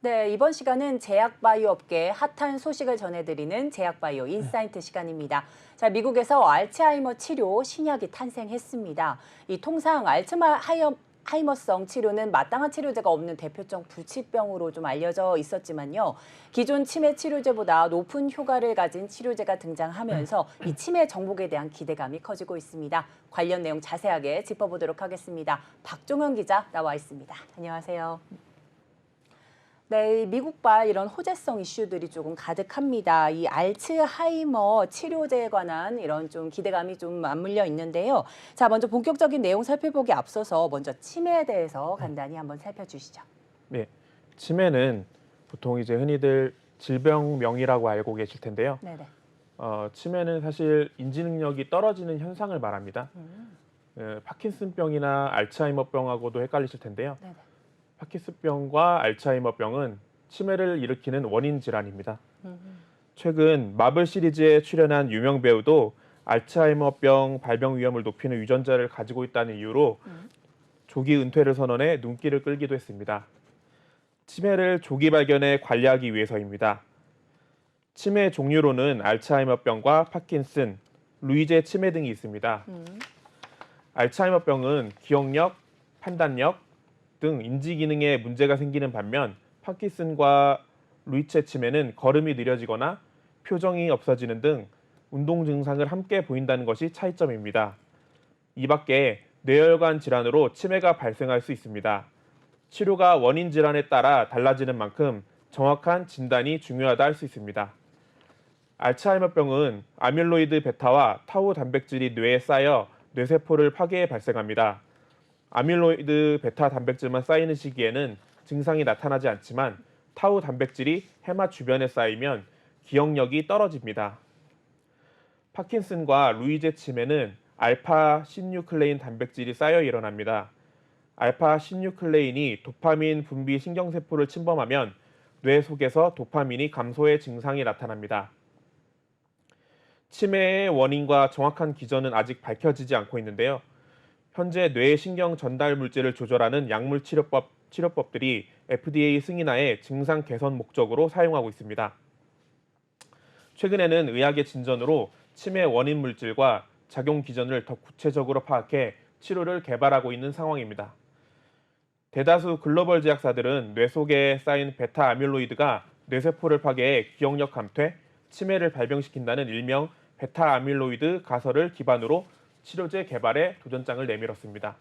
네, 이번 시간은 제약바이오 업계의 핫한 소식을 전해드리는 제약바이오 인사이트 시간입니다. 자, 미국에서 알츠하이머 치료 신약이 탄생했습니다. 이 통상 알츠하이머성 치료는 마땅한 치료제가 없는 대표적 불치병으로 좀 알려져 있었지만요. 기존 치매 치료제보다 높은 효과를 가진 치료제가 등장하면서 이 치매 정복에 대한 기대감이 커지고 있습니다. 관련 내용 자세하게 짚어보도록 하겠습니다. 박종현 기자 나와 있습니다. 안녕하세요. 네, 미국발 이런 호재성 이슈들이 조금 가득합니다. 이 알츠하이머 치료제에 관한 이런 좀 기대감이 좀 맞물려 있는데요. 자, 먼저 본격적인 내용 살펴보기 앞서서 먼저 치매에 대해서 간단히 한번 살펴주시죠. 네, 치매는 보통 이제 흔히들 질병명이라고 알고 계실 텐데요. 네네. 치매는 사실 인지 능력이 떨어지는 현상을 말합니다. 파킨슨병이나 알츠하이머병하고도 헷갈리실 텐데요. 네네. 파킨슨병과 알츠하이머병은 치매를 일으키는 원인 질환입니다. 음. 최근 마블 시리즈에 출연한 유명 배우도 알츠하이머병 발병 위험을 높이는 유전자를 가지고 있다는 이유로 조기 은퇴를 선언해 눈길을 끌기도 했습니다. 치매를 조기 발견해 관리하기 위해서입니다. 치매 종류로는 알츠하이머병과 파킨슨, 루이제 치매 등이 있습니다. 알츠하이머병은 기억력, 판단력 등 인지 기능에 문제가 생기는 반면 파킨슨과 루이체 치매는 걸음이 느려지거나 표정이 없어지는 등 운동 증상을 함께 보인다는 것이 차이점입니다. 이 밖에 뇌혈관 질환으로 치매가 발생할 수 있습니다. 치료가 원인 질환에 따라 달라지는 만큼 정확한 진단이 중요하다 할 수 있습니다. 알츠하이머병은 아밀로이드 베타와 타우 단백질이 뇌에 쌓여 뇌세포를 파괴해 발생합니다. 아밀로이드 베타 단백질만 쌓이는 시기에는 증상이 나타나지 않지만 타우 단백질이 해마 주변에 쌓이면 기억력이 떨어집니다. 파킨슨과 루이제 치매는 알파 신유클레인 단백질이 쌓여 일어납니다. 알파 신유클레인이 도파민 분비 신경세포를 침범하면 뇌 속에서 도파민이 감소의 증상이 나타납니다. 치매의 원인과 정확한 기전은 아직 밝혀지지 않고 있는데요. 현재 뇌 신경 전달 물질을 조절하는 약물 치료법들이 FDA 승인하에 증상 개선 목적으로 사용하고 있습니다. 최근에는 의학의 진전으로 치매 원인 물질과 작용 기전을 더 구체적으로 파악해 치료를 개발하고 있는 상황입니다. 대다수 글로벌 제약사들은 뇌 속에 쌓인 베타 아밀로이드가 뇌세포를 파괴해 기억력 감퇴, 치매를 발병시킨다는 일명 베타 아밀로이드 가설을 기반으로 치료제 개발에 도전장을 내밀었습니다.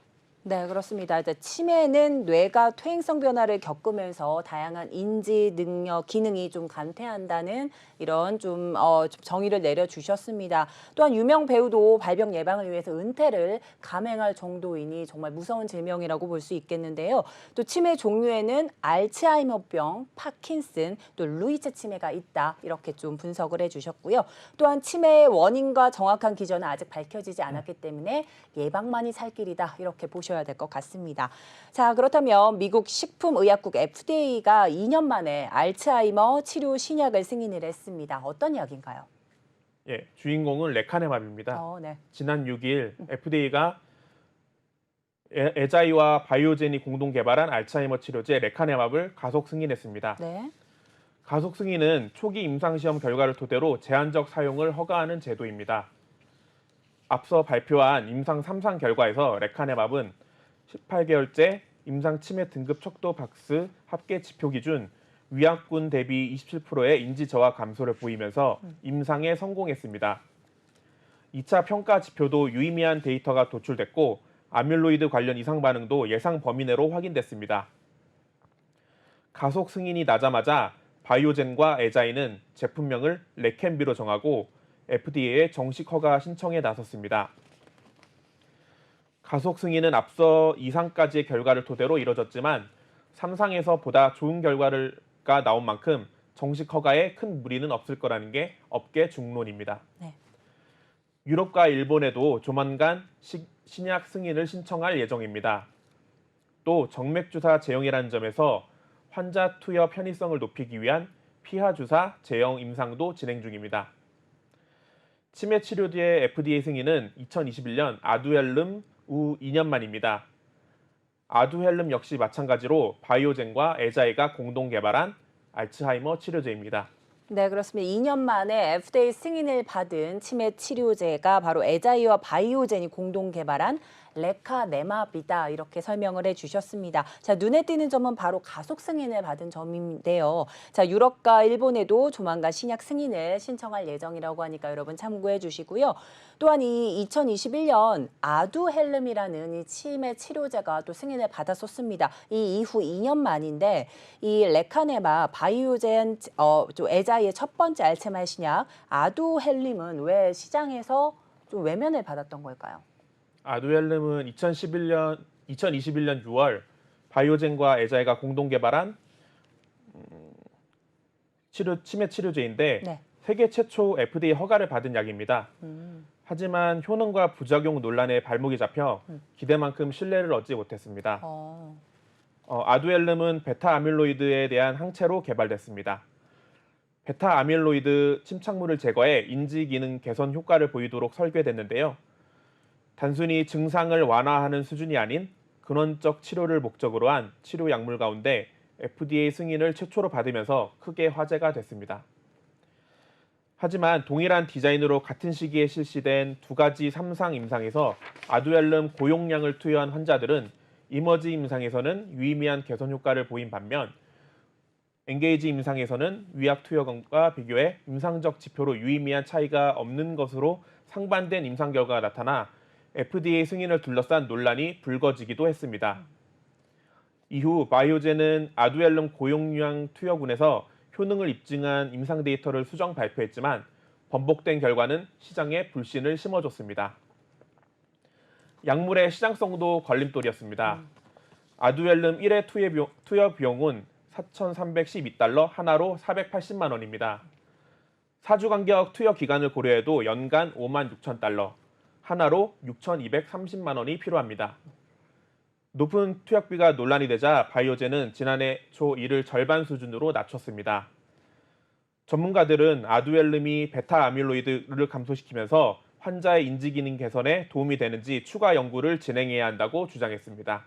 네, 그렇습니다. 이제 치매는 뇌가 퇴행성 변화를 겪으면서 다양한 인지 능력, 기능이 좀 감퇴한다는 이런 좀 정의를 내려주셨습니다. 또한 유명 배우도 발병 예방을 위해서 은퇴를 감행할 정도이니 정말 무서운 질병이라고 볼 수 있겠는데요. 또 치매 종류에는 알츠하이머병, 파킨슨, 또 루이체 치매가 있다. 이렇게 좀 분석을 해주셨고요. 또한 치매의 원인과 정확한 기전은 아직 밝혀지지 않았기 때문에 예방만이 살 길이다. 이렇게 보셔야 될 것 같습니다. 자, 그렇다면 미국 식품의약국 FDA가 2년 만에 알츠하이머 치료 신약을 승인을 했습니다. 어떤 이야기인가요? 예, 주인공은 레카네맙입니다. 네. 지난 6일 FDA가 에자이와 바이오젠이 공동 개발한 알츠하이머 치료제 레카네맙을 가속 승인했습니다. 네. 가속 승인은 초기 임상시험 결과를 토대로 제한적 사용을 허가하는 제도입니다. 앞서 발표한 임상 3상 결과에서 레카네맙은 18개월째 임상 치매 등급 척도 박스 합계 지표 기준 위약군 대비 27%의 인지 저하 감소를 보이면서 임상에 성공했습니다. 2차 평가 지표도 유의미한 데이터가 도출됐고 아밀로이드 관련 이상 반응도 예상 범위 내로 확인됐습니다. 가속 승인이 나자마자 바이오젠과 에자이는 제품명을 레켐비로 정하고 FDA에 정식 허가 신청에 나섰습니다. 가속 승인은 앞서 2상까지의 결과를 토대로 이뤄졌지만 3상에서 보다 좋은 결과가 나온 만큼 정식 허가에 큰 무리는 없을 거라는 게 업계 중론입니다. 네. 유럽과 일본에도 조만간 신약 승인을 신청할 예정입니다. 또 정맥주사 제형이라는 점에서 환자 투여 편의성을 높이기 위한 피하주사 제형 임상도 진행 중입니다. 치매 치료제의 FDA 승인은 2021년 아두헬름 후 2년 만입니다. 아두헬름 역시 마찬가지로 바이오젠과 에자이가 공동 개발한 알츠하이머 치료제입니다. 네, 그렇습니다. 2년 만에 FDA 승인을 받은 치매 치료제가 바로 에자이와 바이오젠이 공동 개발한 레카네마비다 이렇게 설명을 해주셨습니다. 자, 눈에 띄는 점은 바로 가속 승인을 받은 점인데요. 자, 유럽과 일본에도 조만간 신약 승인을 신청할 예정이라고 하니까 여러분 참고해 주시고요. 또한 이 2021년 아두헬름이라는 이 치매 치료제가 또 승인을 받았었습니다. 이 이후 2년 만인데 이 레카네마 바이오젠 좀 에자이의 첫 번째 알츠하이머 신약 아두헬름은 왜 시장에서 좀 외면을 받았던 걸까요? 아두헬름은 2021년 6월 바이오젠과 에자이가 공동 개발한 치매 치료제인데 네. 세계 최초 FDA 허가를 받은 약입니다. 하지만 효능과 부작용 논란에 발목이 잡혀 기대만큼 신뢰를 얻지 못했습니다. 아두헬름은 베타 아밀로이드에 대한 항체로 개발됐습니다. 베타 아밀로이드 침착물을 제거해 인지 기능 개선 효과를 보이도록 설계됐는데요. 단순히 증상을 완화하는 수준이 아닌 근원적 치료를 목적으로 한 치료 약물 가운데 FDA 승인을 최초로 받으면서 크게 화제가 됐습니다. 하지만 동일한 디자인으로 같은 시기에 실시된 두 가지 3상 임상에서 아두헬름 고용량을 투여한 환자들은 이머지 임상에서는 유의미한 개선 효과를 보인 반면 엔게이지 임상에서는 위약 투여과 비교해 임상적 지표로 유의미한 차이가 없는 것으로 상반된 임상 결과가 나타나 FDA 승인을 둘러싼 논란이 불거지기도 했습니다. 이후 바이오젠은 아두헬름 고용량 투여군에서 효능을 입증한 임상 데이터를 수정 발표했지만 번복된 결과는 시장에 불신을 심어줬습니다. 약물의 시장성도 걸림돌이었습니다. 아두헬름 1회 투여 비용은 4,312달러, 하나로 480만 원입니다. 4주 간격 투여 기간을 고려해도 연간 56,000달러, 하나로 6,230만 원이 필요합니다. 높은 투약비가 논란이 되자 바이오젠은 지난해 초 이를 절반 수준으로 낮췄습니다. 전문가들은 아두헬름이 베타 아밀로이드를 감소시키면서 환자의 인지 기능 개선에 도움이 되는지 추가 연구를 진행해야 한다고 주장했습니다.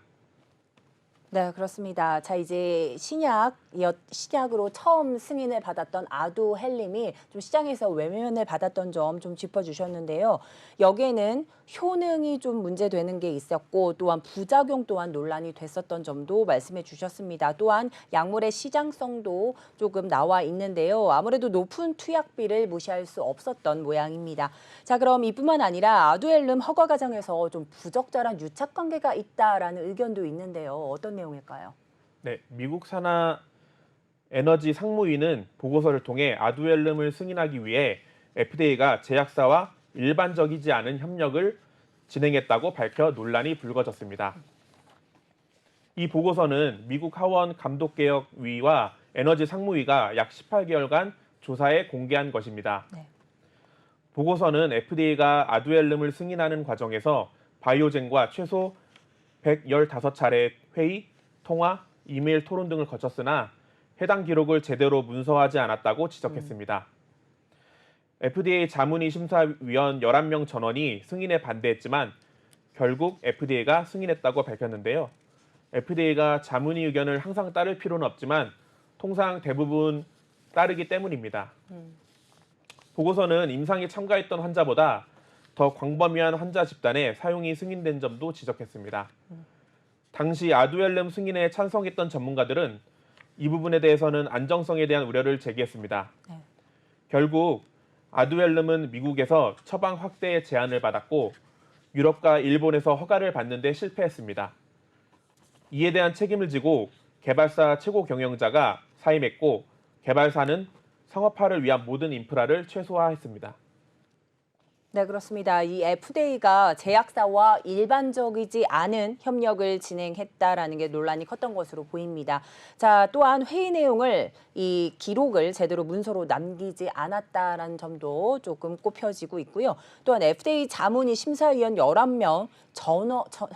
네, 그렇습니다. 자, 이제 신약으로 처음 승인을 받았던 아두헬름이 좀 시장에서 외면을 받았던 점 좀 짚어주셨는데요. 여기에는 효능이 좀 문제되는 게 있었고 또한 부작용 또한 논란이 됐었던 점도 말씀해 주셨습니다. 또한 약물의 시장성도 조금 나와 있는데요. 아무래도 높은 투약비를 무시할 수 없었던 모양입니다. 자, 그럼 이뿐만 아니라 아두헬름 허가 과정에서 좀 부적절한 유착 관계가 있다라는 의견도 있는데요. 어떤 내용일까요? 네, 미국 산하 에너지 상무위는 보고서를 통해 아두헬름을 승인하기 위해 FDA가 제약사와 일반적이지 않은 협력을 진행했다고 밝혀 논란이 불거졌습니다. 이 보고서는 미국 하원 감독개혁위와 에너지 상무위가 약 18개월간 조사에 공개한 것입니다. 네. 보고서는 FDA가 아두헬름을 승인하는 과정에서 바이오젠과 최소 115차례 회의, 통화, 이메일 토론 등을 거쳤으나 해당 기록을 제대로 문서화하지 않았다고 지적했습니다. FDA 자문위 심사위원 11명 전원이 승인에 반대했지만 결국 FDA가 승인했다고 밝혔는데요. FDA가 자문위 의견을 항상 따를 필요는 없지만 통상 대부분 따르기 때문입니다. 보고서는 임상에 참가했던 환자보다 더 광범위한 환자 집단의 사용이 승인된 점도 지적했습니다. 당시 아두헬름 승인에 찬성했던 전문가들은 이 부분에 대해서는 안정성에 대한 우려를 제기했습니다. 네. 결국 아두헬름은 미국에서 처방 확대의 제한을 받았고 유럽과 일본에서 허가를 받는 데 실패했습니다. 이에 대한 책임을 지고 개발사 최고 경영자가 사임했고 개발사는 상업화를 위한 모든 인프라를 최소화했습니다. 네, 그렇습니다. 이 FDA가 제약사와 일반적이지 않은 협력을 진행했다라는 게 논란이 컸던 것으로 보입니다. 자, 또한 회의 내용을 이 기록을 제대로 문서로 남기지 않았다라는 점도 조금 꼽혀지고 있고요. 또한 FDA 자문위 심사위원 11명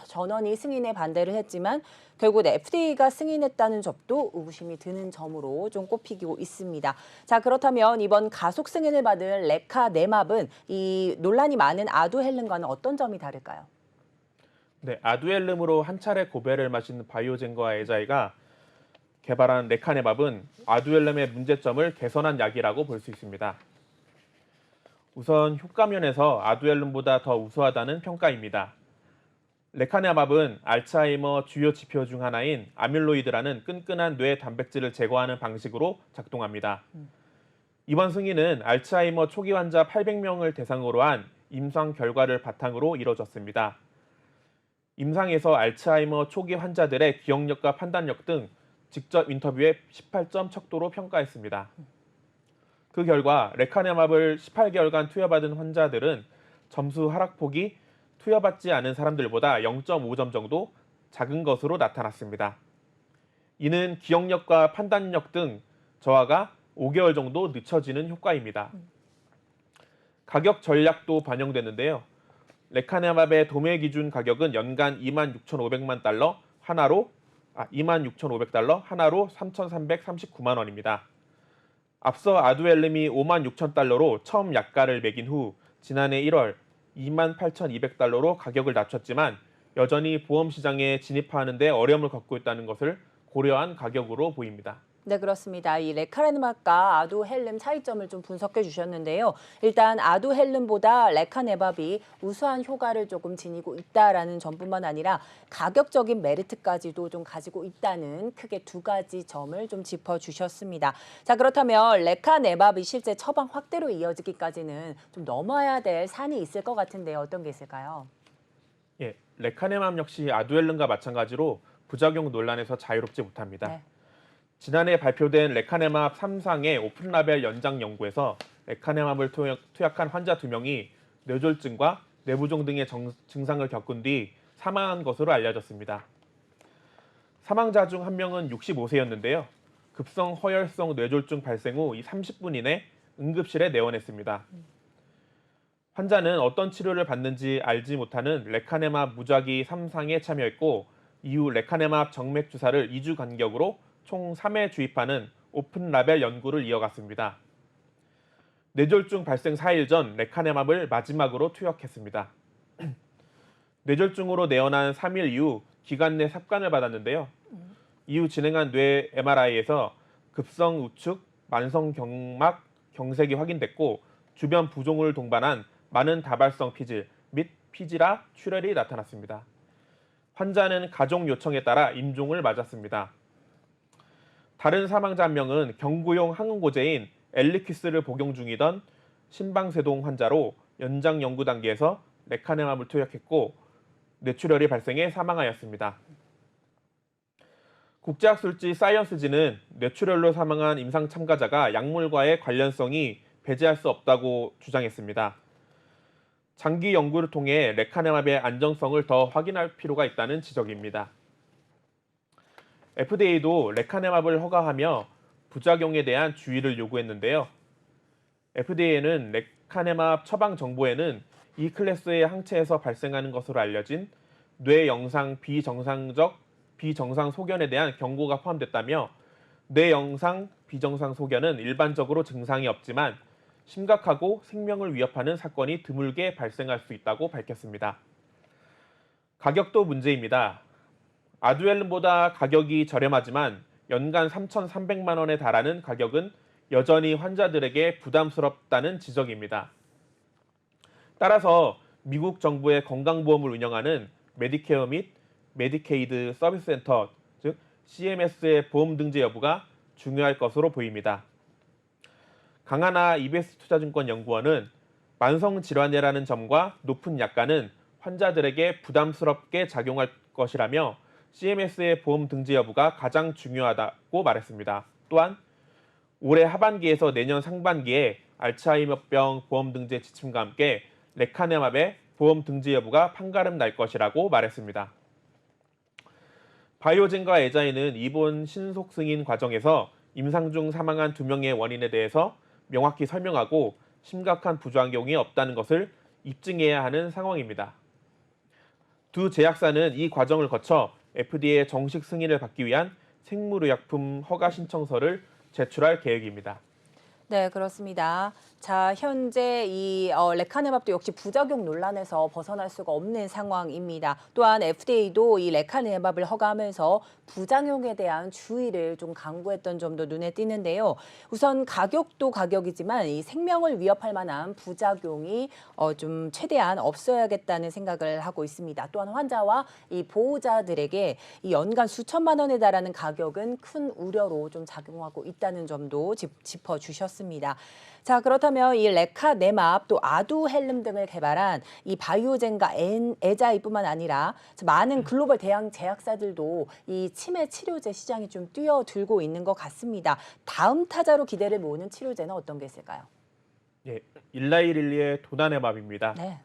전원이 승인에 반대를 했지만 결국 FDA가 승인했다는 점도 의구심이 드는 점으로 좀 꼽히고 있습니다. 자, 그렇다면 이번 가속 승인을 받은 레카네맙은 이 논란이 많은 아두헬름과는 어떤 점이 다를까요? 네, 아두헬름으로 한 차례 고배를 마신 바이오젠과 에자이가 개발한 레카네밥은 아두헬름의 문제점을 개선한 약이라고 볼 수 있습니다. 우선 효과면에서 아두헬름보다 더 우수하다는 평가입니다. 레카네밥은 알츠하이머 주요 지표 중 하나인 아밀로이드라는 끈끈한 뇌 단백질을 제거하는 방식으로 작동합니다. 이번 승인은 알츠하이머 초기 환자 800명을 대상으로 한 임상 결과를 바탕으로 이뤄졌습니다. 임상에서 알츠하이머 초기 환자들의 기억력과 판단력 등 직접 인터뷰에 18점 척도로 평가했습니다. 그 결과 레카네맙을 18개월간 투여받은 환자들은 점수 하락폭이 투여받지 않은 사람들보다 0.5점 정도 작은 것으로 나타났습니다. 이는 기억력과 판단력 등 저하가 5개월 정도 늦춰지는 효과입니다. 가격 전략도 반영됐는데요. 레카네맙의 도매 기준 가격은 연간 26,500만 달러 하나로 26,500달러 하나로 3,339만 원입니다. 앞서 아두헬름이 56,000달러로 처음 약가를 매긴 후 지난해 1월 28,200달러로 가격을 낮췄지만 여전히 보험 시장에 진입하는 데 어려움을 겪고 있다는 것을 고려한 가격으로 보입니다. 네, 그렇습니다. 이 레카네밥과 아두헬름 차이점을 좀 분석해 주셨는데요. 일단 아두헬름보다 레카네밥이 우수한 효과를 조금 지니고 있다라는 점뿐만 아니라 가격적인 메리트까지도 좀 가지고 있다는 크게 두 가지 점을 좀 짚어주셨습니다. 자, 그렇다면 레카네밥이 실제 처방 확대로 이어지기까지는 좀 넘어야 될 산이 있을 것 같은데요. 어떤 게 있을까요? 예, 레카네맙 역시 아두헬름과 마찬가지로 부작용 논란에서 자유롭지 못합니다. 네. 지난해 발표된 레카네맙 3상의 오픈라벨 연장 연구에서 레카네맙을 투약한 환자 2명이 뇌졸중과 뇌부종 등의 증상을 겪은 뒤 사망한 것으로 알려졌습니다. 사망자 중 1명은 65세였는데요. 급성 허혈성 뇌졸중 발생 후 30분 이내 응급실에 내원했습니다. 환자는 어떤 치료를 받는지 알지 못하는 레카네맙 무작위 3상에 참여했고 이후 레카네맙 정맥 주사를 2주 간격으로 총 3회 주입하는 오픈 라벨 연구를 이어갔습니다. 뇌졸중 발생 4일 전 레카네맙을 마지막으로 투약했습니다. 뇌졸중으로 내원한 3일 이후 기관 내 삽관을 받았는데요. 이후 진행한 뇌 MRI에서 급성 우측, 만성 경막 경색이 확인됐고 주변 부종을 동반한 많은 다발성 피질 및 피지라 출혈이 나타났습니다. 환자는 가족 요청에 따라 임종을 맞았습니다. 다른 사망자 1명은 경구용 항응고제인 엘리퀴스를 복용 중이던 심방세동 환자로 연장 연구 단계에서 레카네맙을 투약했고 뇌출혈이 발생해 사망하였습니다. 국제학술지 사이언스지는 뇌출혈로 사망한 임상 참가자가 약물과의 관련성이 배제할 수 없다고 주장했습니다. 장기 연구를 통해 레카네맙의 안정성을 더 확인할 필요가 있다는 지적입니다. FDA도 레카네맙을 허가하며 부작용에 대한 주의를 요구했는데요. FDA는 레카네맙 처방 정보에는 이 클래스의 항체에서 발생하는 것으로 알려진 뇌 영상 비정상 소견에 대한 경고가 포함됐다며 뇌 영상 비정상 소견은 일반적으로 증상이 없지만 심각하고 생명을 위협하는 사건이 드물게 발생할 수 있다고 밝혔습니다. 가격도 문제입니다. 아두헬름보다 가격이 저렴하지만 연간 3,300만 원에 달하는 가격은 여전히 환자들에게 부담스럽다는 지적입니다. 따라서 미국 정부의 건강보험을 운영하는 메디케어 및 메디케이드 서비스 센터, 즉 CMS의 보험 등재 여부가 중요할 것으로 보입니다. 강하나 EBS 투자증권 연구원은 만성질환이라는 점과 높은 약가는 환자들에게 부담스럽게 작용할 것이라며 CMS의 보험 등재 여부가 가장 중요하다고 말했습니다. 또한 올해 하반기에서 내년 상반기에 알츠하이머병 보험 등재 지침과 함께 레카네맙의 보험 등재 여부가 판가름 날 것이라고 말했습니다. 바이오젠과 에자이는 이번 신속 승인 과정에서 임상 중 사망한 2명의 원인에 대해서 명확히 설명하고 심각한 부작용이 없다는 것을 입증해야 하는 상황입니다. 두 제약사는 이 과정을 거쳐 FDA 정식 승인을 받기 위한 생물의약품 허가 신청서를 제출할 계획입니다. 네, 그렇습니다. 자, 현재 이 레카네맙도 역시 부작용 논란에서 벗어날 수가 없는 상황입니다. 또한 FDA도 이 레카네맙을 허가하면서 부작용에 대한 주의를 좀 강구했던 점도 눈에 띄는데요. 우선 가격도 가격이지만 이 생명을 위협할 만한 부작용이 좀 최대한 없어야겠다는 생각을 하고 있습니다. 또한 환자와 이 보호자들에게 이 연간 수천만 원에 달하는 가격은 큰 우려로 좀 작용하고 있다는 점도 짚어주셨습니다. 자, 그렇다면 이 레카네맙 또 아두헬름 등을 개발한 이 바이오젠과 에자이뿐만 아니라 많은 글로벌 대형 제약사들도 이 치매 치료제 시장이 좀 뛰어들고 있는 것 같습니다. 다음 타자로 기대를 모으는 치료제는 어떤 게 있을까요? 예, 일라이 릴리의 도나네맙입니다. 네.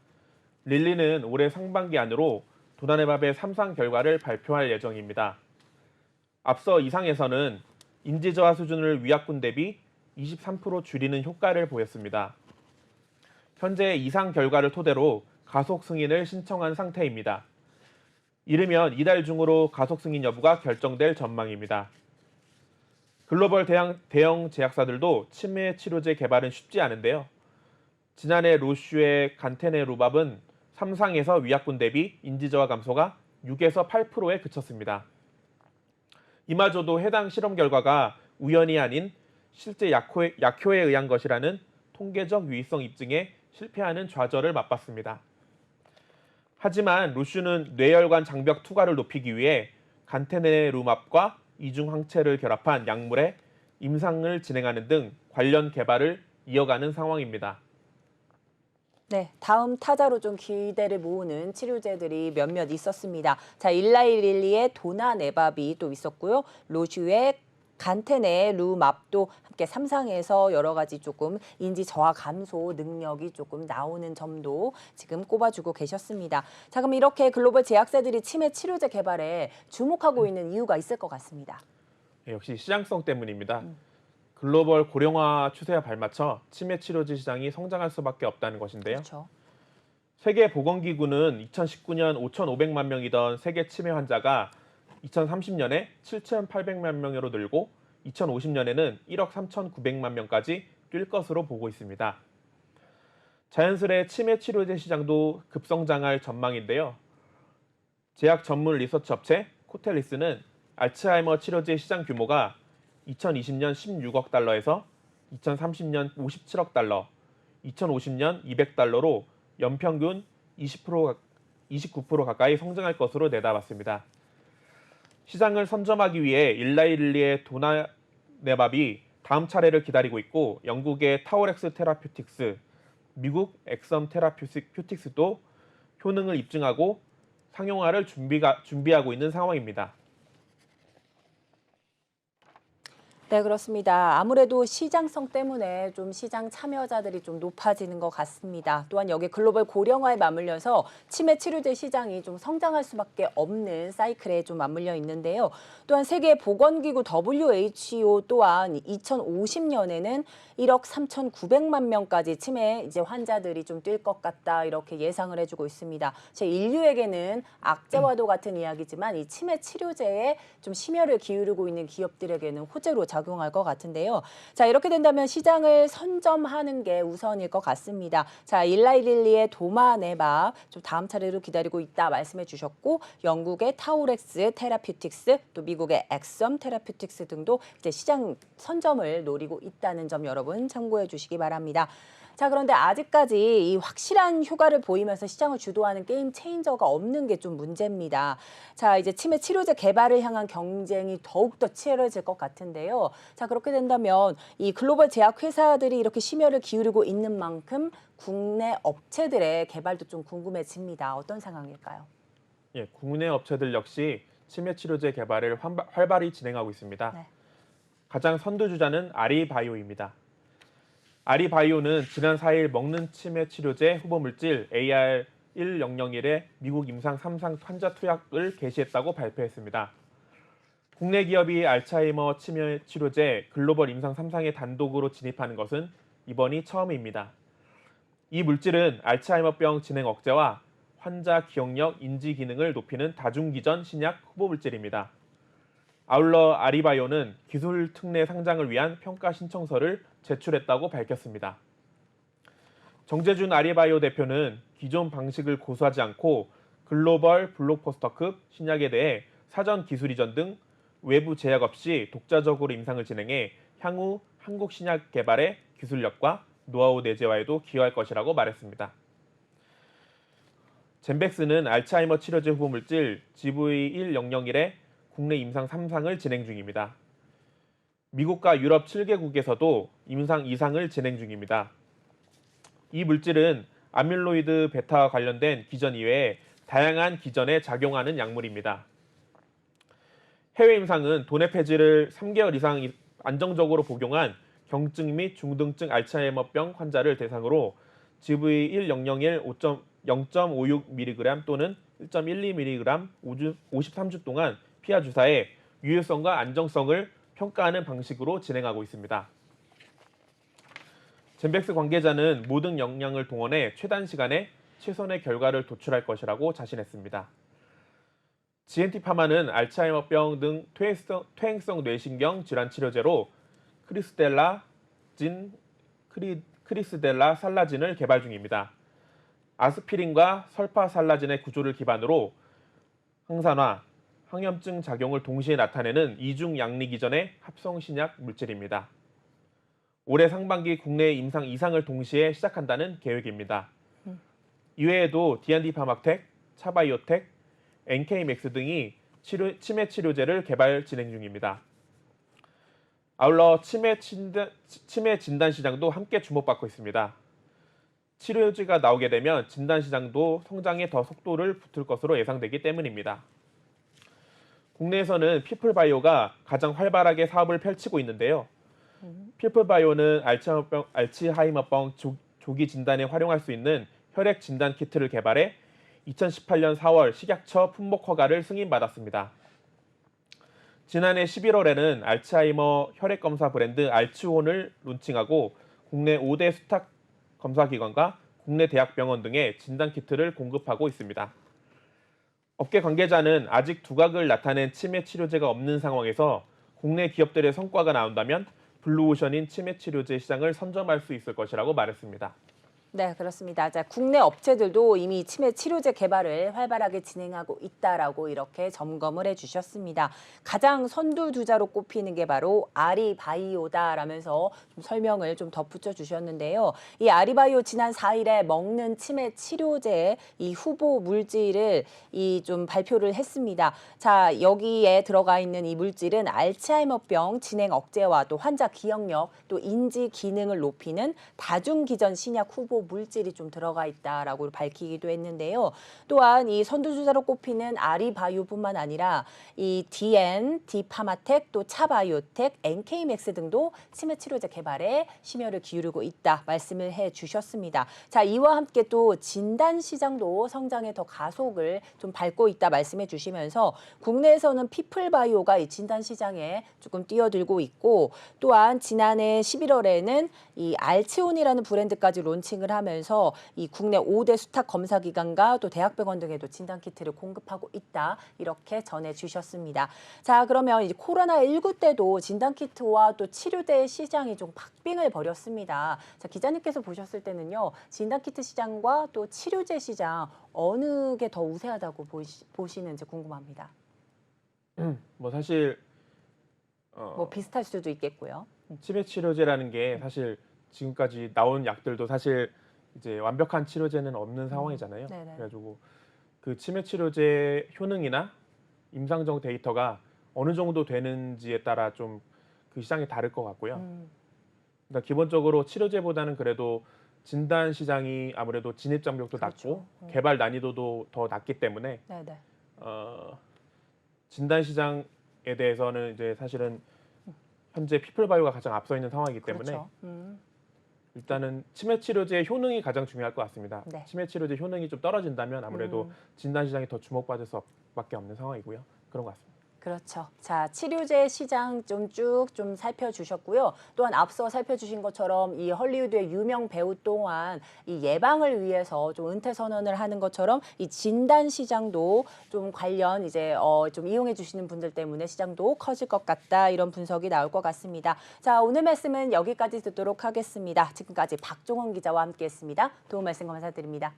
릴리는 올해 상반기 안으로 도나네맙의 3상 결과를 발표할 예정입니다. 앞서 이상에서는 인지 저하 수준을 위약군 대비 23% 줄이는 효과를 보였습니다. 현재 이상 결과를 토대로 가속 승인을 신청한 상태입니다. 이르면 이달 중으로 가속 승인 여부가 결정될 전망입니다. 글로벌 대형 제약사들도 치매 치료제 개발은 쉽지 않은데요. 지난해 로슈의 간테네루밥은 3상에서 위약군 대비 인지 저하 감소가 6에서 8%에 그쳤습니다. 이마저도 해당 실험 결과가 우연이 아닌 실제 약효에 의한 것이라는 통계적 유의성 입증에 실패하는 좌절을 맛봤습니다. 하지만 로슈는 뇌혈관 장벽 투과를 높이기 위해 간테네루맙과 이중 항체를 결합한 약물의 임상을 진행하는 등 관련 개발을 이어가는 상황입니다. 네, 다음 타자로 좀 기대를 모으는 치료제들이 몇몇 있었습니다. 자, 일라이 릴리의 도나네밥이 또 있었고요. 로슈의 간테네루맙도 함께 3상에서 여러 가지 조금 인지 저하 감소 능력이 조금 나오는 점도 지금 꼽아주고 계셨습니다. 자, 그럼 이렇게 글로벌 제약사들이 치매 치료제 개발에 주목하고 있는 이유가 있을 것 같습니다. 역시 시장성 때문입니다. 글로벌 고령화 추세와 발맞춰 치매 치료제 시장이 성장할 수밖에 없다는 것인데요. 그렇죠. 세계보건기구는 2019년 5,500만 명이던 세계 치매 환자가 2030년에 7,800만 명으로 늘고 2050년에는 1억 3,900만 명까지 뛸 것으로 보고 있습니다. 자연스레 치매 치료제 시장도 급성장할 전망인데요. 제약 전문 리서치 업체 코텔리스는 알츠하이머 치료제 시장 규모가 2020년 16억 달러에서 2030년 57억 달러, 2050년 200달러로 연평균 29% 가까이 성장할 것으로 내다봤습니다. 시장을 선점하기 위해 일라이 릴리의 도나네밥이 다음 차례를 기다리고 있고 영국의 타오렉스 테라퓨틱스, 미국 엑섬 테라퓨틱스도 효능을 입증하고 상용화를 준비하고 있는 상황입니다. 네, 그렇습니다. 아무래도 시장성 때문에 좀 시장 참여자들이 좀 높아지는 것 같습니다. 또한 여기 글로벌 고령화에 맞물려서 치매 치료제 시장이 좀 성장할 수밖에 없는 사이클에 좀 맞물려 있는데요. 또한 세계보건기구 WHO 또한 2050년에는 1억 3,900만 명까지 치매 이제 환자들이 좀 뛸 것 같다 이렇게 예상을 해주고 있습니다. 제 인류에게는 악재와도 같은 이야기지만 이 치매 치료제에 좀 심혈을 기울이고 있는 기업들에게는 호재로 작용할 것 같은데요. 자, 이렇게 된다면 시장을 선점하는 게 우선일 것 같습니다. 자, 일라이 릴리의 도마네밥 좀 다음 차례로 기다리고 있다 말씀해 주셨고 영국의 타우렉스 테라퓨틱스 또 미국의 엑섬 테라퓨틱스 등도 이제 시장 선점을 노리고 있다는 점 여러분 참고해 주시기 바랍니다. 자, 그런데 아직까지 이 확실한 효과를 보이면서 시장을 주도하는 게임 체인저가 없는 게 좀 문제입니다. 자, 이제 치매 치료제 개발을 향한 경쟁이 더욱더 치열해질 것 같은데요. 자, 그렇게 된다면 이 글로벌 제약 회사들이 이렇게 심혈을 기울이고 있는 만큼 국내 업체들의 개발도 좀 궁금해집니다. 어떤 상황일까요? 예, 국내 업체들 역시 치매 치료제 개발을 활발히 진행하고 있습니다. 네. 가장 선두주자는 아리바이오입니다. 아리바이오는 지난 4일 먹는 치매 치료제 후보물질 AR1001의 미국 임상 3상 환자 투약을 개시했다고 발표했습니다. 국내 기업이 알츠하이머 치매 치료제 글로벌 임상 3상에 단독으로 진입하는 것은 이번이 처음입니다. 이 물질은 알츠하이머병 진행 억제와 환자 기억력, 인지 기능을 높이는 다중기전 신약 후보물질입니다. 아울러 아리바이오는 기술 특례 상장을 위한 평가 신청서를 제출했다고 밝혔습니다. 정재준 아리바이오 대표는 기존 방식을 고수하지 않고 글로벌 블록버스터급 신약에 대해 사전 기술 이전 등 외부 제약 없이 독자적으로 임상을 진행해 향후 한국 신약 개발의 기술력과 노하우 내재화에도 기여할 것이라고 말했습니다. 젠백스는 알츠하이머 치료제 후보 물질 GV1001의 국내 임상 3상을 진행 중입니다. 미국과 유럽 7개국에서도 임상 2상을 진행 중입니다. 이 물질은 아밀로이드 베타와 관련된 기전 이외에 다양한 기전에 작용하는 약물입니다. 해외 임상은 도내 폐지를 3개월 이상 안정적으로 복용한 경증 및 중등증 알츠하이머병 환자를 대상으로 GV1001 0.56mg 또는 1.12mg 53주 동안 피하 주사해 유효성과 안정성을 평가하는 방식으로 진행하고 있습니다. 젠백스 관계자는 모든 역량을 동원해 최단 시간에 최선의 결과를 도출할 것이라고 자신했습니다. GNT 파마는 알츠하이머병 등 퇴행성 뇌신경 질환 치료제로 크리스델라 살라진을 개발 중입니다. 아스피린과 설파살라진의 구조를 기반으로 항산화, 항염증 작용을 동시에 나타내는 이중 양리 기전의 합성 신약 물질입니다. 올해 상반기 국내 임상 2상을 동시에 시작한다는 계획입니다. 이외에도 D&D 파마텍, 차바이오텍, NK맥스 등이 치매 치료제를 개발 진행 중입니다. 아울러 치매 진단 시장도 함께 주목받고 있습니다. 치료제가 나오게 되면 진단 시장도 성장에 더 속도를 붙을 것으로 예상되기 때문입니다. 국내에서는 피플바이오가 가장 활발하게 사업을 펼치고 있는데요. 피플바이오는 알츠하이머병 조기 진단에 활용할 수 있는 혈액 진단 키트를 개발해 2018년 4월 식약처 품목 허가를 승인받았습니다. 지난해 11월에는 알츠하이머 혈액 검사 브랜드 알츠혼을 론칭하고 국내 5대 수탁 검사기관과 국내 대학병원 등의 진단 키트를 공급하고 있습니다. 업계 관계자는 아직 두각을 나타낸 치매 치료제가 없는 상황에서 국내 기업들의 성과가 나온다면 블루오션인 치매 치료제 시장을 선점할 수 있을 것이라고 말했습니다. 네, 그렇습니다. 자, 국내 업체들도 이미 치매 치료제 개발을 활발하게 진행하고 있다라고 이렇게 점검을 해주셨습니다. 가장 선두주자로 꼽히는 게 바로 아리바이오다라면서 좀 설명을 좀 덧붙여 주셨는데요. 이 아리바이오 지난 4일에 먹는 치매 치료제의 이 후보 물질을 좀 발표를 했습니다. 자, 여기에 들어가 있는 이 물질은 알츠하이머병 진행 억제와 또 환자 기억력 또 인지 기능을 높이는 다중기전 신약 후보 물질이 좀 들어가 있다라고 밝히기도 했는데요. 또한 이 선두주자로 꼽히는 아리바이오뿐만 아니라 이 D&D파마텍 또 차바이오텍, NK맥스 등도 치매 치료제 개발에 심혈을 기울이고 있다 말씀을 해주셨습니다. 자, 이와 함께 또 진단 시장도 성장에 더 가속을 좀 밟고 있다 말씀해 주시면서 국내에서는 피플바이오가 이 진단 시장에 조금 뛰어들고 있고 또한 지난해 11월에는 이 알츠온이라는 브랜드까지 론칭을 하면서 이 국내 5대 수탁 검사기관과 또 대학병원 등에도 진단키트를 공급하고 있다 이렇게 전해주셨습니다. 자, 그러면 이제 코로나19 때도 진단키트와 또 치료제 시장이 좀 박빙을 벌였습니다. 자, 기자님께서 보셨을 때는요, 진단키트 시장과 또 치료제 시장 어느 게 더 우세하다고 보시는지 궁금합니다. 뭐 사실 뭐 비슷할 수도 있겠고요. 치매 치료제라는 게 사실 지금까지 나온 약들도 사실 이제 완벽한 치료제는 없는 상황이잖아요. 네네. 그래가지고 그 치매 치료제 효능이나 임상정 데이터가 어느 정도 되는지에 따라 좀 그 시장이 다를 것 같고요. 그러니까 기본적으로 치료제보다는 그래도 진단 시장이 아무래도 진입 장벽도 그렇죠. 낮고 개발 난이도도 더 낮기 때문에 네네. 진단 시장에 대해서는 이제 사실은 현재 피플바이오가 가장 앞서 있는 상황이기 때문에 그렇죠. 일단은 치매 치료제의 효능이 가장 중요할 것 같습니다. 네. 치매 치료제 효능이 좀 떨어진다면 아무래도 진단 시장이 더 주목받을 수밖에 없는 상황이고요. 그런 것 같습니다. 그렇죠. 자, 치료제 시장 좀 쭉 좀 살펴주셨고요. 또한 앞서 살펴주신 것처럼 이 헐리우드의 유명 배우 또한 이 예방을 위해서 좀 은퇴 선언을 하는 것처럼 이 진단 시장도 좀 관련 이제 좀 이용해 주시는 분들 때문에 시장도 커질 것 같다. 이런 분석이 나올 것 같습니다. 자, 오늘 말씀은 여기까지 듣도록 하겠습니다. 지금까지 박종원 기자와 함께했습니다. 도움 말씀 감사드립니다.